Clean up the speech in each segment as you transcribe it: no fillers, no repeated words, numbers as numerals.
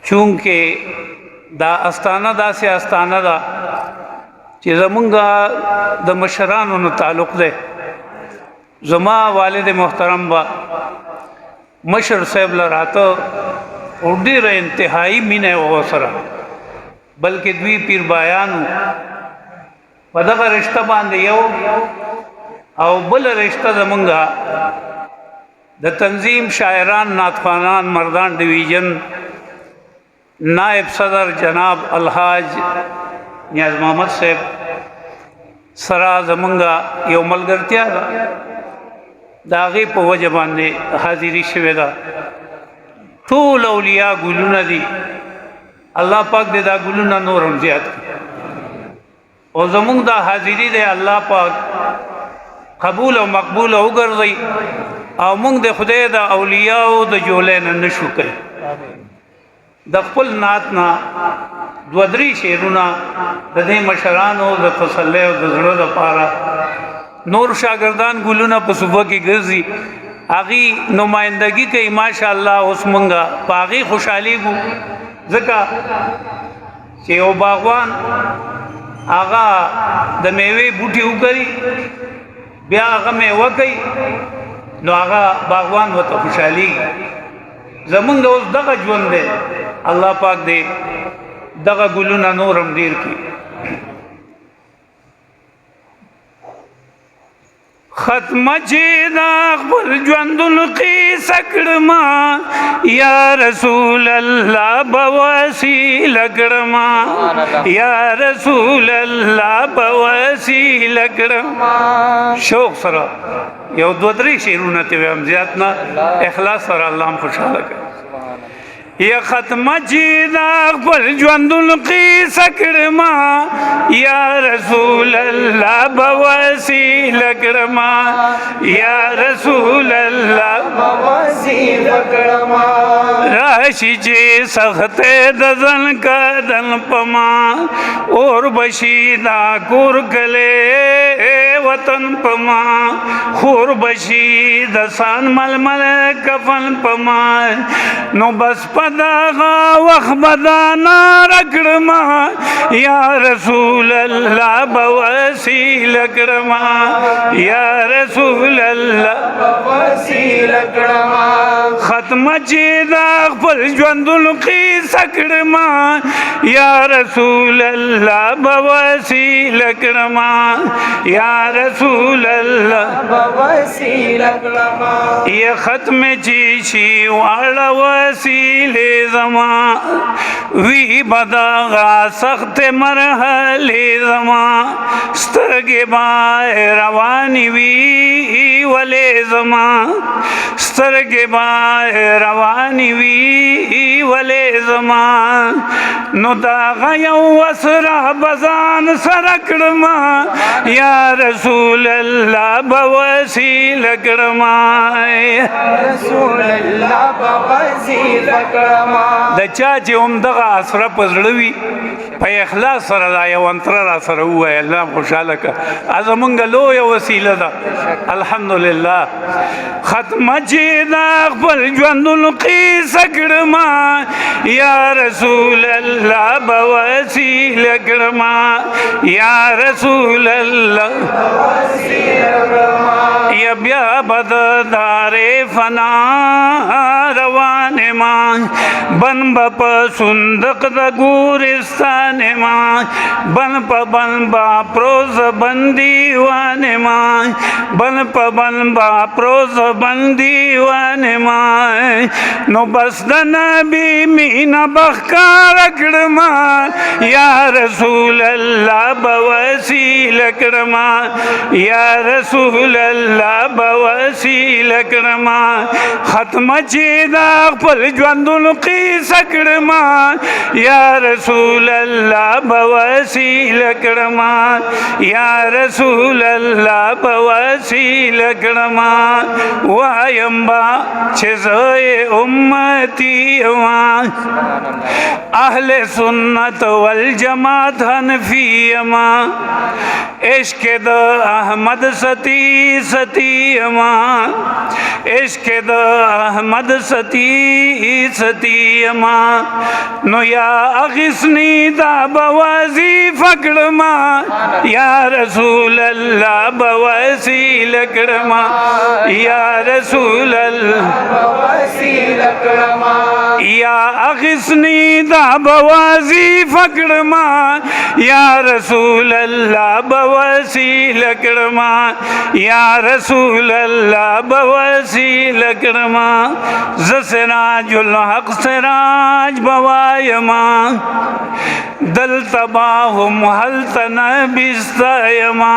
چونکه دا استانه داسې استانه ده چې زمونږ د مشرانو نه تعلق دی. زما والد محترم با مشر صاحب لراته او ډېره انتهایی مینه و سره، بلکې دوی پیر بایانو په دغه رشته باندې یو او بل رشته زمونږ د تنظیم شاعران نعتخوانان مردان ډویژن نائب صدر جناب الحاج نیاز محمد صاحب سره زمونږ یو ملګرتیا ده، د هغې په وجه باندې حاضري شوې ده. ټول اولیاء ګلونه دي، الله پاک دې دا ګلونه نور هم زیات کړي او زمونږ دا حاضري دی الله پاک قبول او مقبول وګرځي او موږ د خدای د اولیاء د جولې نه نشو کوي. د خپل نعت نه دوه درې شعرونه د دې مشرانو د تسلی او د زړه لپاره نور شاګردان ګلونه په صوبه کې ګرځي، هغې نمایندګي کوي. ماشاءالله اوس مونږ په هغې خوشحالېږو ځکه چې یو باغوان هغه د میوې بوټي وکري بیا هغه میوه کوي نو هغه باغوان ورته خوشحالېږي. زمونږ اوس دغه ژوند دی، الله پاک دې دغه ګلونه نور هم ډېر کړي. ختمه چې دا خپل ژوندون قیصه کړما یا رسول الله به وسیله کړما، یا رسول الله به وسیله کړما. شوق سره یو دوه درې شعرونه ته وایم، زیات نه، اخلاص سره الله هم خوشحاله کړي. یا ختمه چې دا خپل ژوندون قیصه کړما یا رسول الله به وسیله کړما، یا رسول الله به وسیله کړما. راشي چې سخت د ځن کدن پما اور بشي دا کور کله وطن پما، خور بشي د سان ململ کفن پما. نو بس پدغه وخت بدانا رکړما یا رسول الله به وسیله کړما، یا رسول الله به وسیله کړما. ختمه چې دا خپل ژوندون قیصه کړما یا رسول الله به وسیله کړما، یا رسول الله به وسیله کړما. یا ختمه چې شي واړه وسیله زما وی بدغه سخت مرحله زما سترګې با رواني وی ولې زما سترګې با رواني وی ولې زما. نو دا غيو وسره بزان سره کړما یا رسول الله به وسیله کړما، یا رسول الله به وسیله کړما. د چا چې هم دغه اسره په زړه وي په اخلاص سره دا یو انتره را سره ووایي، الله خوشحاله کړه. زمونږ لویه وسیله ده الحمدلله. ختمه چې دا خپل ژوندون قیصه کړما یا رسول الله به وسیله کړما، یا رسول الله به وسیله کړما. یا بیا بددار فنا روان ما بن په صندوق د ګورستان ما بن په بن با پروز بندیوان ما بن په بن با پروز بندیوان ما. نو بس د نبی مینا بخکار کړما یا رسول الله به وسیله کړما، یا رسول الله به وسیله کړما. ختمه چې دا خپل ژوندون قیصه کړما یا رسول الله به وسیله کړما، یا رسول الله به وسیله کړما. وایم با چې زه امتی وا अहले सुन्नत वल जमात हनफियमा इश्क द अहमद सती सतीयमा इश्क द अहमद सती सतीयमा नो या अगिस्नी दा बवाजी फकड़मा या रसूल अल्लाह बवासी लकड़मा या रसूल अल्लाह या अगिस्नी दा बवाजी फकड़मा या रसूल अल्लाह बवासी लकड़मा या रसूल अल्लाह बवासी लकड़मा ज़सिराजुल हक सिराज बवायमा दल तबाहुम हल तना बिस्तयमा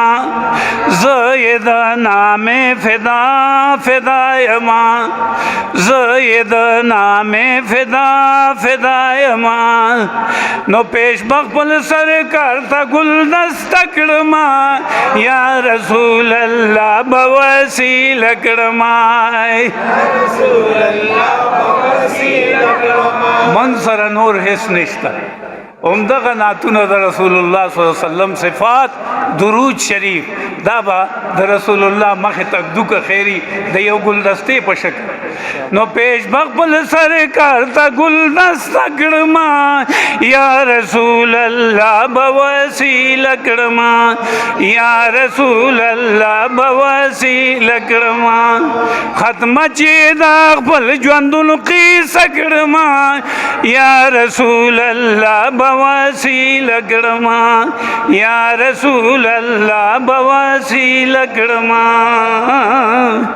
ज़यद नामे फिदा फिदायमा ज़यद नामे फिदा फिदायमा नो पेश बकबल सरकार था गुलदस्तकड़मा या रसूल अल्लाह बवसी लकड़मा मंसर नूर हिस निश्ता उमदगा नातुन द रसूलुल्लाह सल्लल्लाहु अलैहि वसल्लम सिफात दुरूद शरीफ दाबा द रसूलुल्लाह मख तक दुख खैरी द यो गुलदस्ते पशक नो पेश बकबल सरकार ता गुलदस्ता गड़मा या रसूल अल्लाह बवसी लकड़मा या रसूल अल्लाह बवसी लकड़मा खत्म चेदा बल ज्वंदुल की सकड़मा या रसूल अल्लाह बवासी लकड़मा या रसूल अल्लाह बवासी लकड़मा।